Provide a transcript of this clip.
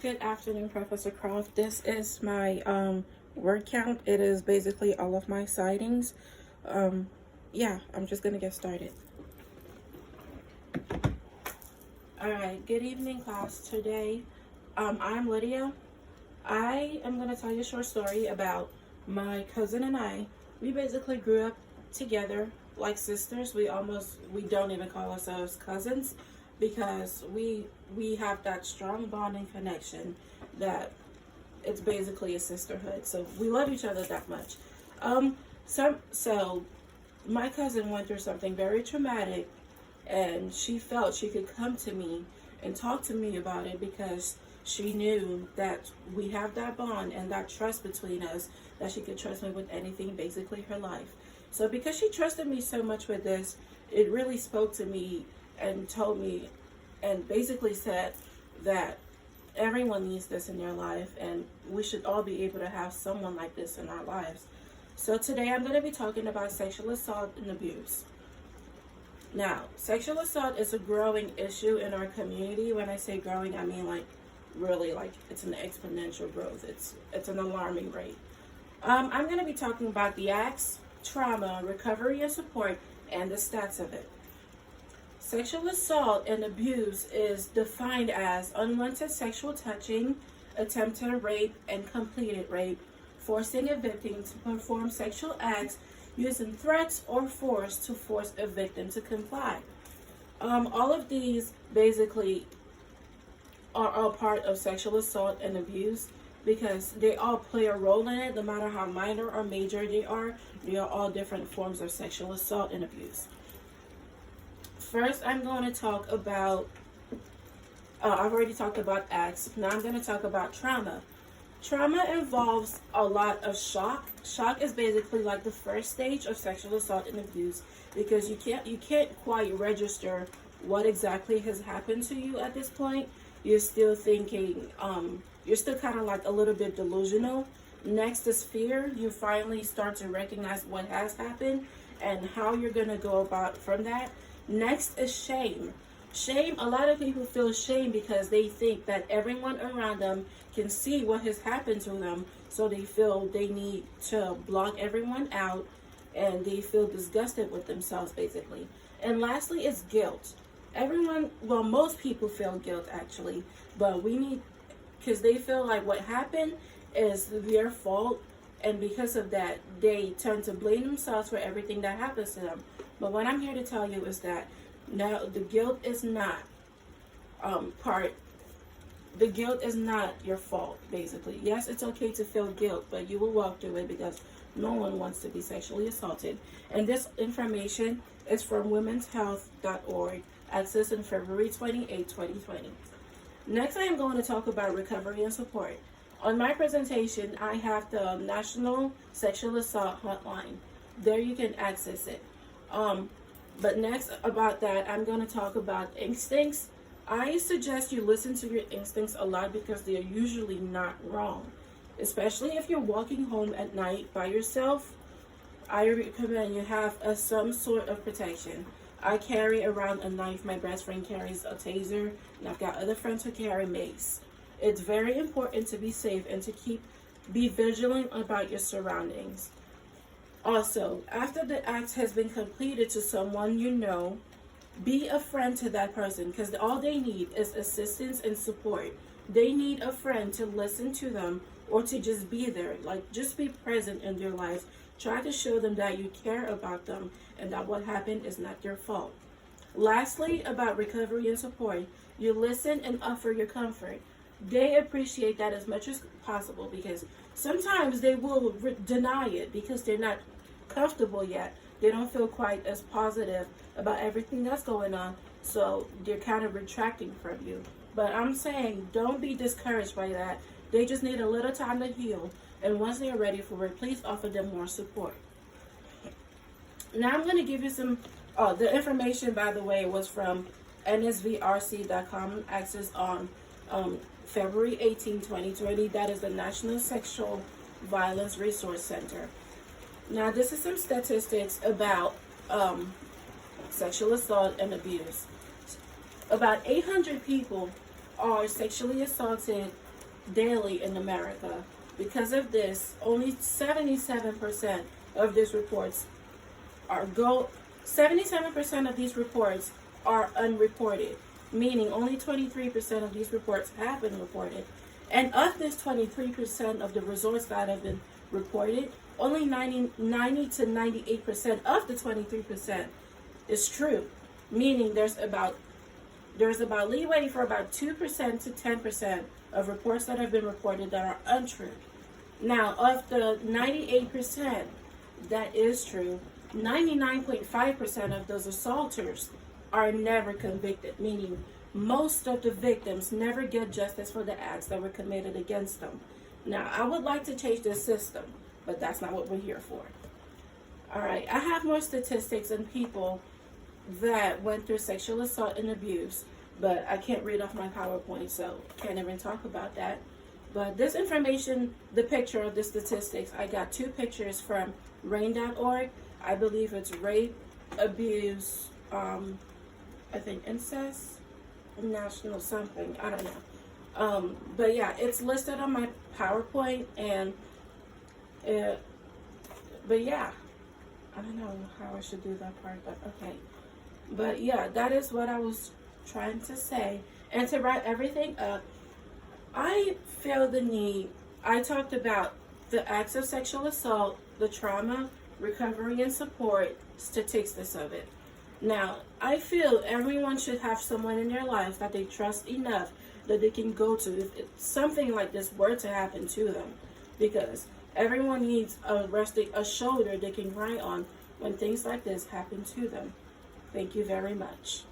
Good afternoon, Professor Croft. This is my word count. It is basically all of my sightings. Yeah, I'm just gonna get started. All right, good evening, class. Today, I'm Lydia. I am gonna tell you a short story about my cousin and I. We basically grew up together like sisters. We don't even call ourselves cousins because we have that strong bonding connection that it's basically a sisterhood. So we love each other that much. Um, so my cousin went through something very traumatic, and she felt she could come to me and talk to me about it because she knew that we have that bond and that trust between us, that she could trust me with anything, basically her life. So because she trusted me so much with this, it really spoke to me and told me and basically said that everyone needs this in their life, and we should all be able to have someone like this in our lives. So today I'm going to be talking about sexual assault and abuse. Now, sexual assault is a growing issue in our community. When I say growing, I mean really it's an exponential growth. It's an alarming rate. I'm going to be talking about the acts, trauma, recovery and support, and the stats of it. Sexual assault and abuse is defined as unwanted sexual touching, attempted rape, and completed rape, forcing a victim to perform sexual acts using threats or force to force a victim to comply. All of these basically are all part of sexual assault and abuse because they all play a role in it, no matter how minor or major they are. They are all different forms of sexual assault and abuse. First, I'm going to talk about, I've already talked about acts. Now I'm going to talk about trauma. Trauma involves a lot of shock. Shock is basically like the first stage of sexual assault and abuse because you can't quite register what exactly has happened to you at this point. You're still thinking, you're still kind of like a little bit delusional. Next is fear. You finally start to recognize what has happened and how you're going to go about from that. Next is shame. Shame, a lot of people feel shame because they think that everyone around them can see what has happened to them, so they feel they need to block everyone out and they feel disgusted with themselves basically. And lastly is guilt. Most people feel guilt actually, but because they feel like what happened is their fault, and because of that they tend to blame themselves for everything that happens to them. But what I'm here to tell you is that no, the guilt is not the guilt is not your fault, basically. Yes, it's okay to feel guilt, but you will walk through it because no one wants to be sexually assaulted. And this information is from womenshealth.org, accessed on February 28, 2020. Next, I am going to talk about recovery and support. On my presentation, I have the National Sexual Assault Hotline. There you can access it. But next about that, I'm going to talk about instincts. I suggest you listen to your instincts a lot because they are usually not wrong. Especially if you're walking home at night by yourself, I recommend you have some sort of protection. I carry around a knife, my best friend carries a taser, and I've got other friends who carry mace. It's very important to be safe and to be vigilant about your surroundings. Also, after the act has been completed to someone you know, be a friend to that person because all they need is assistance and support. They need a friend to listen to them or to just be there, just be present in their lives. Try to show them that you care about them and that what happened is not their fault. Lastly, about recovery and support, you listen and offer your comfort. They appreciate that as much as possible because sometimes they will deny it because they're not comfortable yet. They don't feel quite as positive about everything that's going on, so they're kind of retracting from you. But I'm saying don't be discouraged by that. They just need a little time to heal, and once they're ready for it, please offer them more support. Now I'm going to give you some, the information, by the way, was from nsvrc.com, access on February 18, 2020. That is the National Sexual Violence Resource Center. Now, this is some statistics about sexual assault and abuse. About 800 people are sexually assaulted daily in America. Because of this, only 77% of these reports 77% of these reports are unreported, meaning only 23% of these reports have been reported. And of this 23% of the results that have been reported, only 90 to 98% of the 23% is true, meaning there's about leeway for about 2% to 10% of reports that have been reported that are untrue. Now, of the 98% that is true, 99.5% of those assaulters are never convicted, meaning most of the victims never get justice for the acts that were committed against them. Now, I would like to change this system, but that's not what we're here for. All right, I have more statistics on people that went through sexual assault and abuse, but I can't read off my PowerPoint, so can't even talk about that. But this information, the picture of the statistics, I got 2 pictures from RAINN.org. I believe it's rape, abuse, I think incest, national something, I don't know. But yeah, it's listed on my PowerPoint, and but yeah, I don't know how I should do that part, but okay. But yeah, that is what I was trying to say. And to wrap everything up, I feel the need, I talked about the acts of sexual assault, the trauma, recovery and support, statistics of it. Now, I feel everyone should have someone in their life that they trust enough that they can go to if something like this were to happen to them, because everyone needs a shoulder they can cry on when things like this happen to them. Thank you very much.